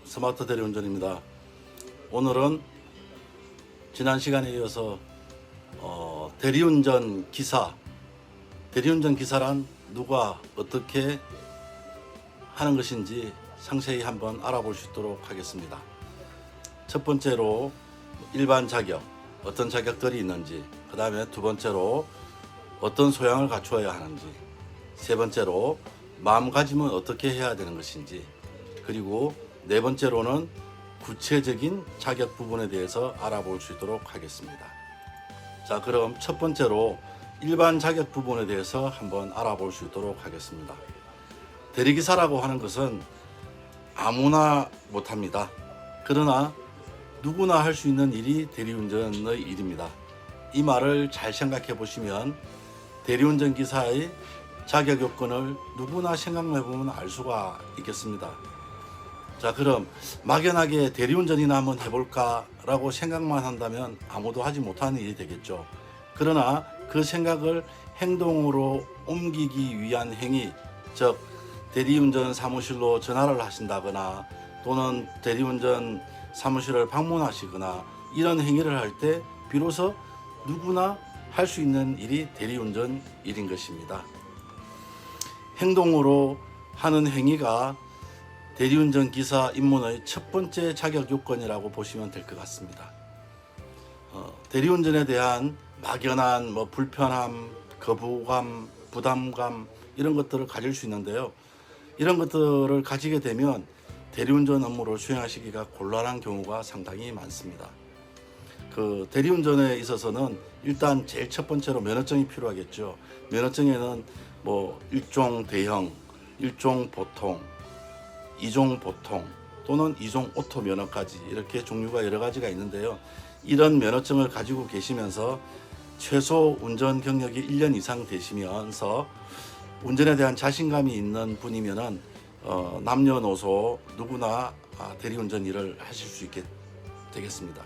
스마트 대리운전입니다. 오늘은 지난 시간에 이어서 대리운전 기사란 누가 어떻게 하는 것인지 상세히 한번 알아볼 수 있도록 하겠습니다. 첫 번째로 일반 자격, 어떤 자격들이 있는지, 그 다음에 두 번째로 어떤 소양을 갖추어야 하는지, 세 번째로 마음가짐은 어떻게 해야 되는 것인지, 그리고 네 번째로는 구체적인 자격 부분에 대해서 알아볼 수 있도록 하겠습니다. 자, 그럼 첫 번째로 일반 자격 부분에 대해서 한번 알아볼 수 있도록 하겠습니다. 대리기사라고 하는 것은 아무나 못합니다. 그러나 누구나 할 수 있는 일이 대리운전의 일입니다. 이 말을 잘 생각해 보시면 대리운전 기사의 자격 요건을 누구나 생각해 보면 알 수가 있겠습니다. 자, 그럼 막연하게 대리운전이나 한번 해볼까 라고 생각만 한다면 아무도 하지 못하는 일이 되겠죠. 그러나 그 생각을 행동으로 옮기기 위한 행위, 즉 대리운전 사무실로 전화를 하신다거나 또는 대리운전 사무실을 방문하시거나 이런 행위를 할 때 비로소 누구나 할 수 있는 일이 대리운전 일인 것입니다. 행동으로 하는 행위가 대리운전 기사 입문의 첫 번째 자격 요건이라고 보시면 될 것 같습니다. 대리운전에 대한 막연한 불편함, 거부감, 부담감 이런 것들을 가질 수 있는데요. 이런 것들을 가지게 되면 대리운전 업무를 수행하시기가 곤란한 경우가 상당히 많습니다. 그 대리운전에 있어서는 일단 제일 첫 번째로 면허증이 필요하겠죠. 면허증에는 1종 대형, 1종 보통, 2종 보통 또는 2종 오토 면허까지 이렇게 종류가 여러 가지가 있는데요. 이런 면허증을 가지고 계시면서 최소 운전 경력이 1년 이상 되시면서 운전에 대한 자신감이 있는 분이면은 남녀노소 누구나 대리운전 일을 하실 수 있게 되겠습니다.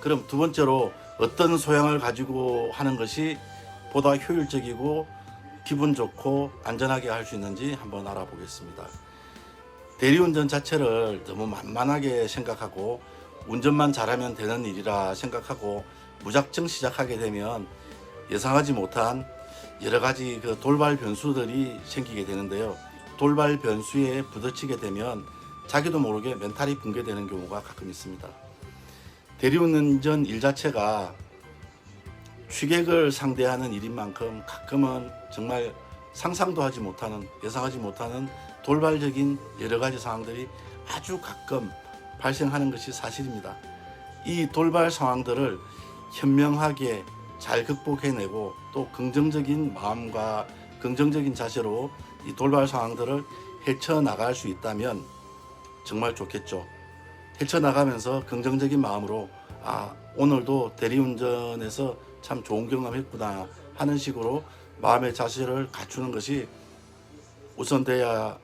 그럼 두 번째로 어떤 소양을 가지고 하는 것이 보다 효율적이고 기분 좋고 안전하게 할 수 있는지 한번 알아보겠습니다. 대리운전 자체를 너무 만만하게 생각하고 운전만 잘하면 되는 일이라 생각하고 무작정 시작하게 되면 예상하지 못한 여러 가지 그 돌발 변수들이 생기게 되는데요. 돌발 변수에 부딪히게 되면 자기도 모르게 멘탈이 붕괴되는 경우가 가끔 있습니다. 대리운전 일 자체가 취객을 상대하는 일인 만큼 가끔은 정말 상상도 하지 못하는, 예상하지 못하는 돌발적인 여러 가지 상황들이 아주 가끔 발생하는 것이 사실입니다. 이 돌발 상황들을 현명하게 잘 극복해내고 또 긍정적인 마음과 긍정적인 자세로 이 돌발 상황들을 헤쳐나갈 수 있다면 정말 좋겠죠. 헤쳐나가면서 긍정적인 마음으로 오늘도 대리운전에서 참 좋은 경험했구나 하는 식으로 마음의 자세를 갖추는 것이 우선돼야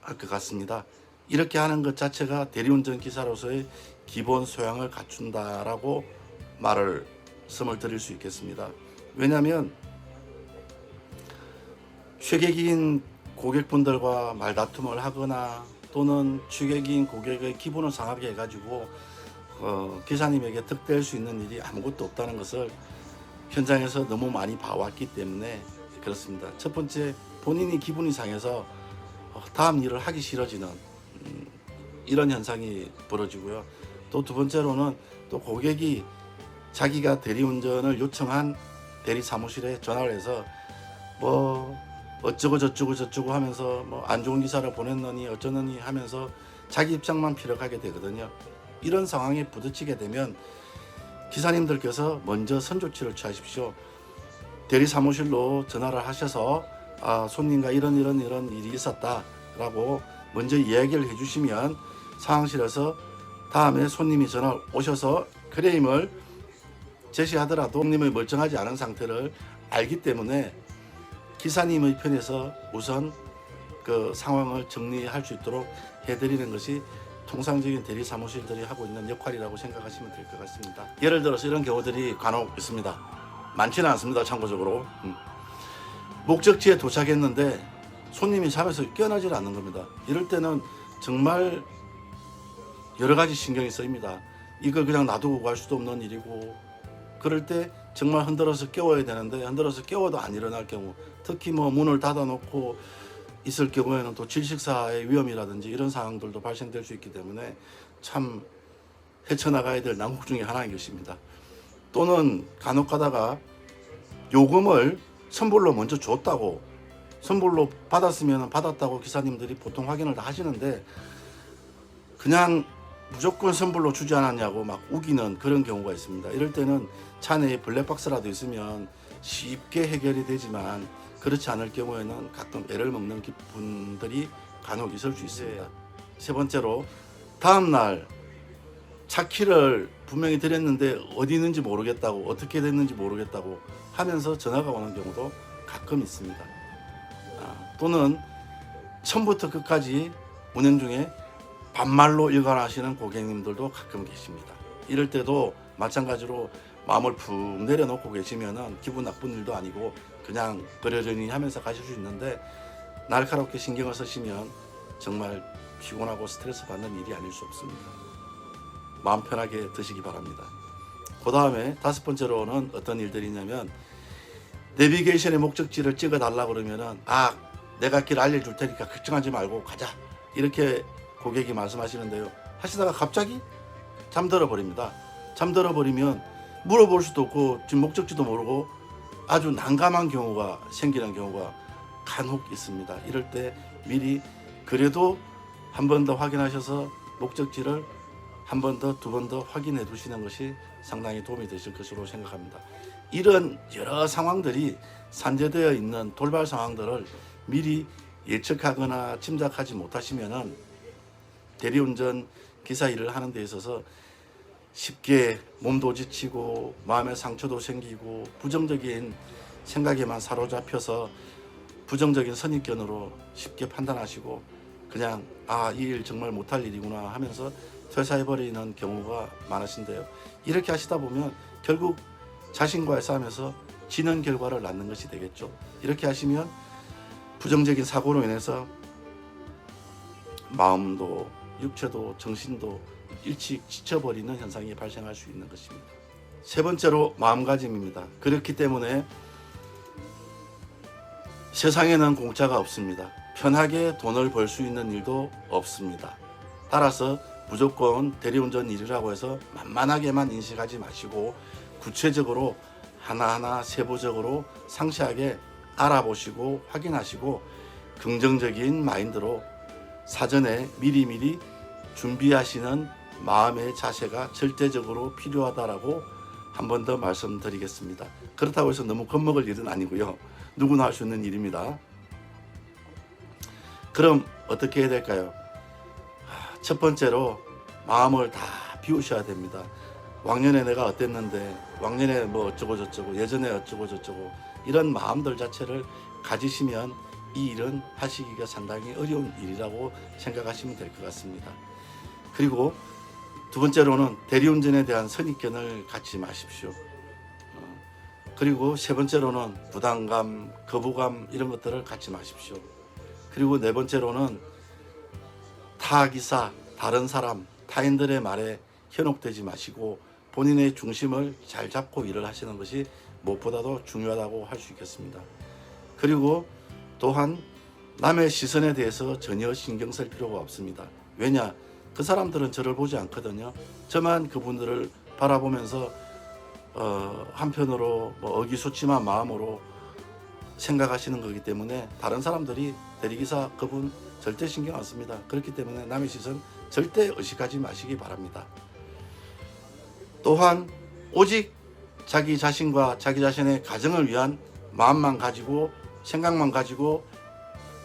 할 것 같습니다. 이렇게 하는 것 자체가 대리운전 기사로서의 기본 소양을 갖춘다라고 말씀을 드릴 수 있겠습니다. 왜냐하면 취객인 고객분들과 말다툼을 하거나 또는 취객인 고객의 기분을 상하게 해가지고 기사님에게 득될 수 있는 일이 아무것도 없다는 것을 현장에서 너무 많이 봐왔기 때문에 그렇습니다. 첫 번째, 본인이 기분이 상해서 다음 일을 하기 싫어지는 이런 현상이 벌어지고요. 또 두 번째로는 또 고객이 자기가 대리운전을 요청한 대리 사무실에 전화를 해서 어쩌고 저쩌고 하면서 안 좋은 기사를 보냈느니 어쩌느니 하면서 자기 입장만 피력하게 되거든요. 이런 상황에 부딪히게 되면 기사님들께서 먼저 선조치를 취하십시오. 대리 사무실로 전화를 하셔서 손님과 이런 일이 있었다라고 먼저 이야기를 해주시면 상황실에서 다음에 손님이 전화 오셔서 클레임을 제시하더라도 손님의 멀쩡하지 않은 상태를 알기 때문에 기사님의 편에서 우선 그 상황을 정리할 수 있도록 해드리는 것이 통상적인 대리 사무실들이 하고 있는 역할이라고 생각하시면 될 것 같습니다. 예를 들어서 이런 경우들이 간혹 있습니다. 많지는 않습니다. 참고적으로 목적지에 도착했는데 손님이 잠에서 깨어나질 않는 겁니다. 이럴 때는 정말 여러 가지 신경이 쓰입니다. 이걸 그냥 놔두고 갈 수도 없는 일이고, 그럴 때 정말 흔들어서 깨워야 되는데 흔들어서 깨워도 안 일어날 경우, 특히 뭐 문을 닫아놓고 있을 경우에는 또 질식사의 위험이라든지 이런 상황들도 발생될 수 있기 때문에 참 헤쳐나가야 될 난국 중에 하나인 것입니다. 또는 간혹 가다가 요금을 선불로 먼저 줬다고, 선불로 받았으면 받았다고 기사님들이 보통 확인을 다 하시는데 그냥 무조건 선불로 주지 않았냐고 막 우기는 그런 경우가 있습니다. 이럴 때는 차 내에 블랙박스라도 있으면 쉽게 해결이 되지만 그렇지 않을 경우에는 가끔 애를 먹는 분들이 간혹 있을 수 있습니다. 세 번째로, 다음날 차 키를 분명히 드렸는데 어디 있는지 모르겠다고, 어떻게 됐는지 모르겠다고 하면서 전화가 오는 경우도 가끔 있습니다. 또는 처음부터 끝까지 운행 중에 반말로 일관하시는 고객님들도 가끔 계십니다. 이럴 때도 마찬가지로 마음을 푹 내려놓고 계시면은 기분 나쁜 일도 아니고 그냥 그러려니 하면서 가실 수 있는데, 날카롭게 신경을 쓰시면 정말 피곤하고 스트레스 받는 일이 아닐 수 없습니다. 마음 편하게 드시기 바랍니다. 그 다음에 다섯 번째로는 어떤 일들이냐면, 내비게이션의 목적지를 찍어 달라 그러면은 내가 길 알려줄 테니까 걱정하지 말고 가자, 이렇게 고객이 말씀하시는데요. 하시다가 갑자기 잠들어 버립니다. 잠들어 버리면 물어볼 수도 없고 지금 목적지도 모르고 아주 난감한 경우가 생기는 경우가 간혹 있습니다. 이럴 때 미리 그래도 한 번 더 확인하셔서 목적지를 한 번 더, 두 번 더 확인해 두시는 것이 상당히 도움이 되실 것으로 생각합니다. 이런 여러 상황들이 산재되어 있는 돌발 상황들을 미리 예측하거나 짐작하지 못하시면은 대리운전 기사 일을 하는 데 있어서 쉽게 몸도 지치고 마음의 상처도 생기고 부정적인 생각에만 사로잡혀서 부정적인 선입견으로 쉽게 판단하시고 그냥 이 일 정말 못할 일이구나 하면서 퇴사해버리는 경우가 많으신데요. 이렇게 하시다 보면 결국 자신과의 싸움에서 지는 결과를 낳는 것이 되겠죠. 이렇게 하시면 부정적인 사고로 인해서 마음도 육체도 정신도 일찍 지쳐버리는 현상이 발생할 수 있는 것입니다. 세 번째로 마음가짐입니다. 그렇기 때문에 세상에는 공짜가 없습니다. 편하게 돈을 벌 수 있는 일도 없습니다. 따라서 무조건 대리운전 일이라고 해서 만만하게만 인식하지 마시고 구체적으로 하나하나 세부적으로 상세하게 알아보시고 확인하시고 긍정적인 마인드로 사전에 미리미리 준비하시는 마음의 자세가 절대적으로 필요하다라고 한 번 더 말씀드리겠습니다. 그렇다고 해서 너무 겁먹을 일은 아니고요. 누구나 할 수 있는 일입니다. 그럼 어떻게 해야 될까요? 첫 번째로 마음을 다 비우셔야 됩니다. 왕년에 내가 어땠는데, 왕년에 뭐 어쩌고 저쩌고, 예전에 어쩌고 저쩌고 이런 마음들 자체를 가지시면 이 일은 하시기가 상당히 어려운 일이라고 생각하시면 될 것 같습니다. 그리고 두 번째로는 대리운전에 대한 선입견을 갖지 마십시오. 그리고 세 번째로는 부담감, 거부감 이런 것들을 갖지 마십시오. 그리고 네 번째로는 타기사, 다른 사람, 타인들의 말에 현혹되지 마시고 본인의 중심을 잘 잡고 일을 하시는 것이 무엇보다도 중요하다고 할 수 있겠습니다. 그리고 또한 남의 시선에 대해서 전혀 신경 쓸 필요가 없습니다. 왜냐? 그 사람들은 저를 보지 않거든요. 저만 그분들을 바라보면서 한편으로 의기소침한 마음으로 생각하시는 거기 때문에 다른 사람들이 대리기사 그분 절대 신경 안 씁니다. 그렇기 때문에 남의 시선 절대 의식하지 마시기 바랍니다. 또한 오직 자기 자신과 자기 자신의 가정을 위한 마음만 가지고 생각만 가지고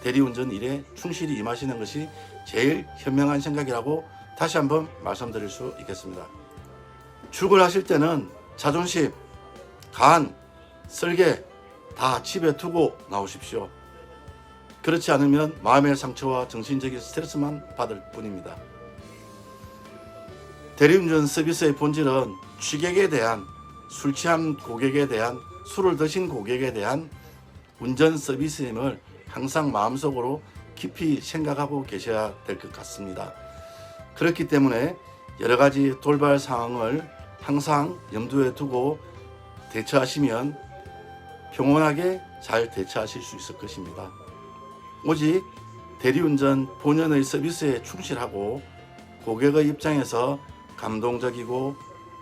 대리운전 일에 충실히 임하시는 것이 제일 현명한 생각이라고 다시 한번 말씀드릴 수 있겠습니다. 출근하실 때는 자존심, 간, 쓸개 다 집에 두고 나오십시오. 그렇지 않으면 마음의 상처와 정신적인 스트레스만 받을 뿐입니다. 대리운전 서비스의 본질은 취객에 대한, 술 취한 고객에 대한, 술을 드신 고객에 대한 운전 서비스임을 항상 마음속으로 깊이 생각하고 계셔야 될 것 같습니다. 그렇기 때문에 여러 가지 돌발 상황을 항상 염두에 두고 대처하시면 평온하게 잘 대처하실 수 있을 것입니다. 오직 대리운전 본연의 서비스에 충실하고 고객의 입장에서 감동적이고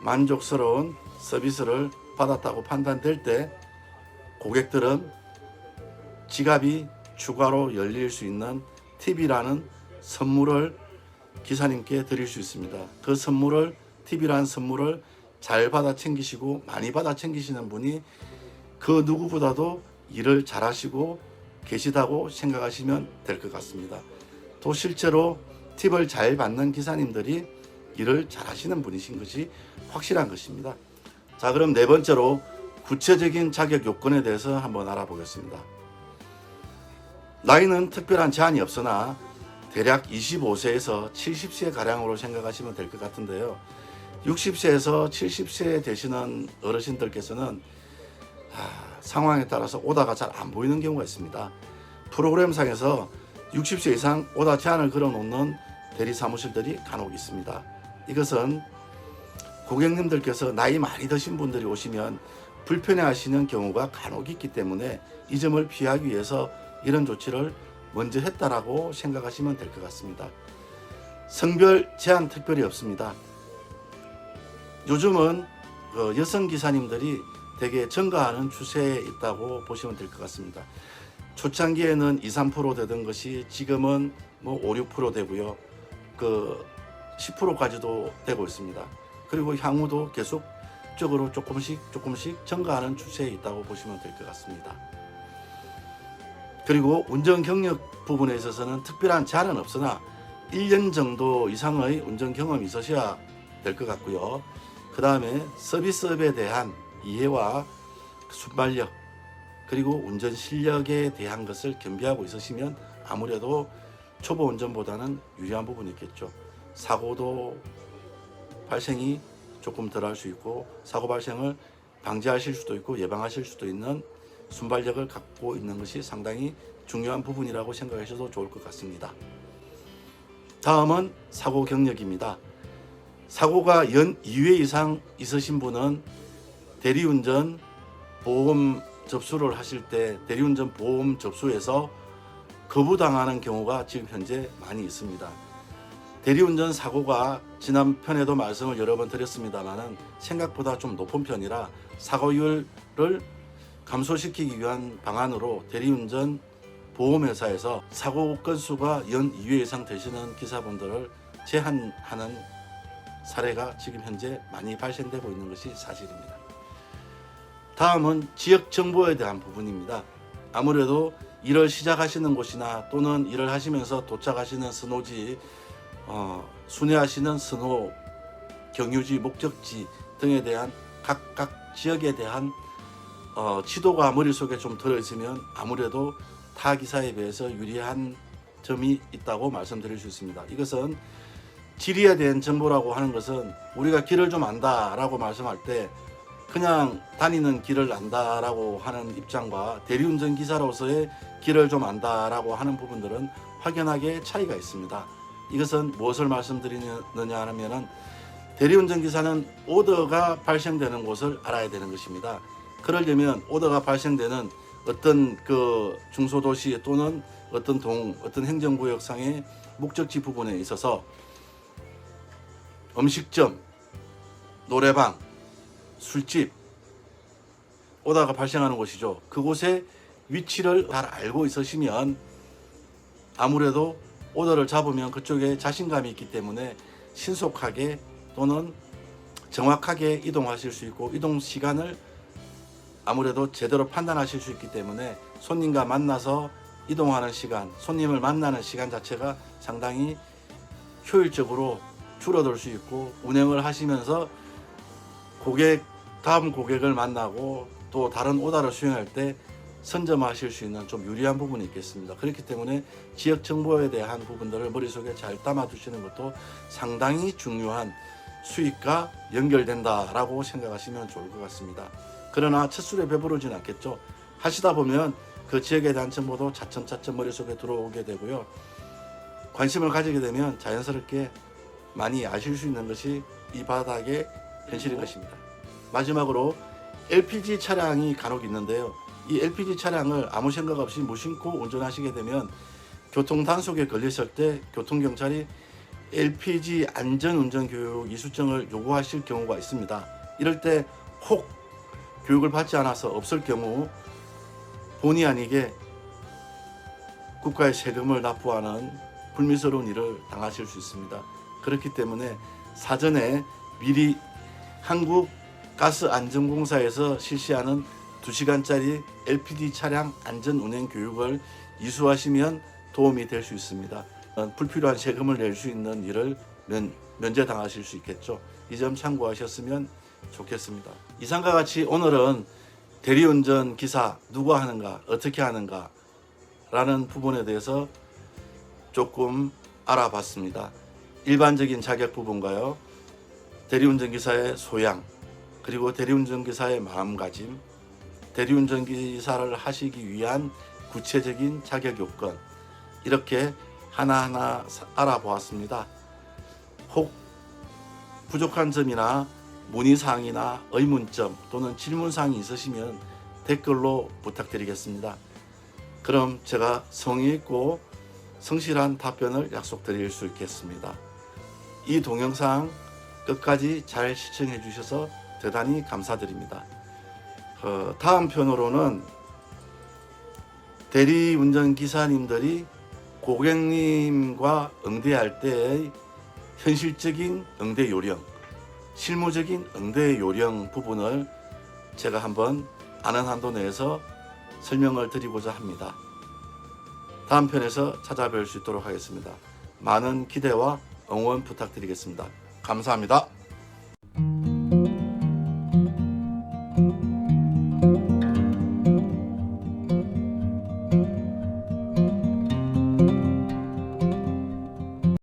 만족스러운 서비스를 받았다고 판단될 때 고객들은 지갑이 추가로 열릴 수 있는 팁이라는 선물을 기사님께 드릴 수 있습니다. 그 선물을 팁이라는 선물을 잘 받아 챙기시고 많이 받아 챙기시는 분이 그 누구보다도 일을 잘하시고 계시다고 생각하시면 될 것 같습니다. 또 실제로 팁을 잘 받는 기사님들이 일을 잘하시는 분이신 것이 확실한 것입니다. 자, 그럼 네 번째로 구체적인 자격 요건에 대해서 한번 알아보겠습니다. 나이는 특별한 제한이 없으나 대략 25세에서 70세 가량으로 생각하시면 될 것 같은데요. 60세에서 70세 되시는 어르신들께서는 상황에 따라서 오다가 잘 안 보이는 경우가 있습니다. 프로그램상에서 60세 이상 오다 제한을 걸어놓는 대리 사무실들이 간혹 있습니다. 이것은 고객님들께서 나이 많이 드신 분들이 오시면 불편해하시는 경우가 간혹 있기 때문에 이 점을 피하기 위해서 이런 조치를 먼저 했다라고 생각하시면 될 것 같습니다. 성별 제한 특별히 없습니다. 요즘은 여성 기사님들이 되게 증가하는 추세에 있다고 보시면 될 것 같습니다. 초창기에는 2, 3% 되던 것이 지금은 5, 6% 되고요. 10%까지도 되고 있습니다. 그리고 향후도 계속적으로 조금씩 증가하는 추세에 있다고 보시면 될 것 같습니다. 그리고 운전 경력 부분에 있어서는 특별한 제한은 없으나 1년 정도 이상의 운전 경험이 있으셔야 될 것 같고요. 그 다음에 서비스업에 대한 이해와 순발력 그리고 운전 실력에 대한 것을 겸비하고 있으시면 아무래도 초보 운전보다는 유리한 부분이 있겠죠. 사고도 발생이 조금 덜 할 수 있고 사고 발생을 방지하실 수도 있고 예방하실 수도 있는 순발력을 갖고 있는 것이 상당히 중요한 부분이라고 생각하셔도 좋을 것 같습니다. 다음은 사고 경력입니다. 사고가 연 2회 이상 있으신 분은 대리운전 보험 접수를 하실 때 대리운전 보험 접수에서 거부당하는 경우가 지금 현재 많이 있습니다. 대리운전 사고가 지난 편에도 말씀을 여러 번 드렸습니다만 생각보다 좀 높은 편이라 사고율을 감소시키기 위한 방안으로 대리운전 보험회사에서 사고 건수가 연 2회 이상 되시는 기사분들을 제한하는 사례가 지금 현재 많이 발생되고 있는 것이 사실입니다. 다음은 지역 정보에 대한 부분입니다. 아무래도 일을 시작하시는 곳이나 또는 일을 하시면서 도착하시는 선호지, 순회하시는 선호, 경유지, 목적지 등에 대한 각각 지역에 대한 지도가 머릿속에 좀 들어있으면 아무래도 타 기사에 비해서 유리한 점이 있다고 말씀드릴 수 있습니다. 이것은 지리에 대한 정보라고 하는 것은 우리가 길을 좀 안다라고 말씀할 때 그냥 다니는 길을 안다라고 하는 입장과 대리운전 기사로서의 길을 좀 안다라고 하는 부분들은 확연하게 차이가 있습니다. 이것은 무엇을 말씀드리느냐 하면은 대리운전 기사는 오더가 발생되는 곳을 알아야 되는 것입니다. 그러려면 오더가 발생되는 어떤 중소도시 또는 어떤 어떤 행정구역상의 목적지 부분에 있어서 음식점, 노래방, 술집, 오다가 발생하는 곳이죠. 그곳의 위치를 잘 알고 있으시면 아무래도 오더를 잡으면 그쪽에 자신감이 있기 때문에 신속하게 또는 정확하게 이동하실 수 있고 이동 시간을 아무래도 제대로 판단하실 수 있기 때문에 손님과 만나서 이동하는 시간, 손님을 만나는 시간 자체가 상당히 효율적으로 줄어들 수 있고 운행을 하시면서 다음 고객을 만나고 또 다른 오다를 수행할 때 선점하실 수 있는 좀 유리한 부분이 있겠습니다. 그렇기 때문에 지역 정보에 대한 부분들을 머릿속에 잘 담아두시는 것도 상당히 중요한 수익과 연결된다라고 생각하시면 좋을 것 같습니다. 그러나 첫 술에 배부르진 않겠죠. 하시다 보면 그 지역에 대한 정보도 차츰차츰 머릿속에 들어오게 되고요. 관심을 가지게 되면 자연스럽게 많이 아실 수 있는 것이 이 바닥의 현실인 것입니다. 마지막으로 LPG 차량이 간혹 있는데요. 이 LPG 차량을 아무 생각 없이 무심코 운전하시게 되면 교통 단속에 걸렸을 때 교통경찰이 LPG 안전운전 교육 이수증을 요구하실 경우가 있습니다. 이럴 때 혹 교육을 받지 않아서 없을 경우 본의 아니게 국가의 세금을 납부하는 불미스러운 일을 당하실 수 있습니다. 그렇기 때문에 사전에 미리 한국가스안전공사에서 실시하는 2시간짜리 LPG 차량 안전운행 교육을 이수하시면 도움이 될 수 있습니다. 불필요한 세금을 낼 수 있는 일을 면제당하실 수 있겠죠. 이 점 참고하셨으면 좋겠습니다. 이상과 같이 오늘은 대리운전 기사 누가 하는가, 어떻게 하는가 라는 부분에 대해서 조금 알아봤습니다. 일반적인 자격 부분과요, 대리운전 기사의 소양, 그리고 대리운전 기사의 마음가짐, 대리운전 기사를 하시기 위한 구체적인 자격 요건, 이렇게 하나하나 알아보았습니다. 혹 부족한 점이나 문의사항이나 의문점 또는 질문사항이 있으시면 댓글로 부탁드리겠습니다. 그럼 제가 성의 있고 성실한 답변을 약속드릴 수 있겠습니다. 이 동영상 끝까지 잘 시청해 주셔서 대단히 감사드립니다. 다음 편으로는 대리운전 기사님들이 고객님과 응대할 때의 현실적인 응대 요령, 실무적인 응대 요령 부분을 제가 한번 아는 한도 내에서 설명을 드리고자 합니다. 다음 편에서 찾아뵐 수 있도록 하겠습니다. 많은 기대와 응원 부탁드리겠습니다. 감사합니다.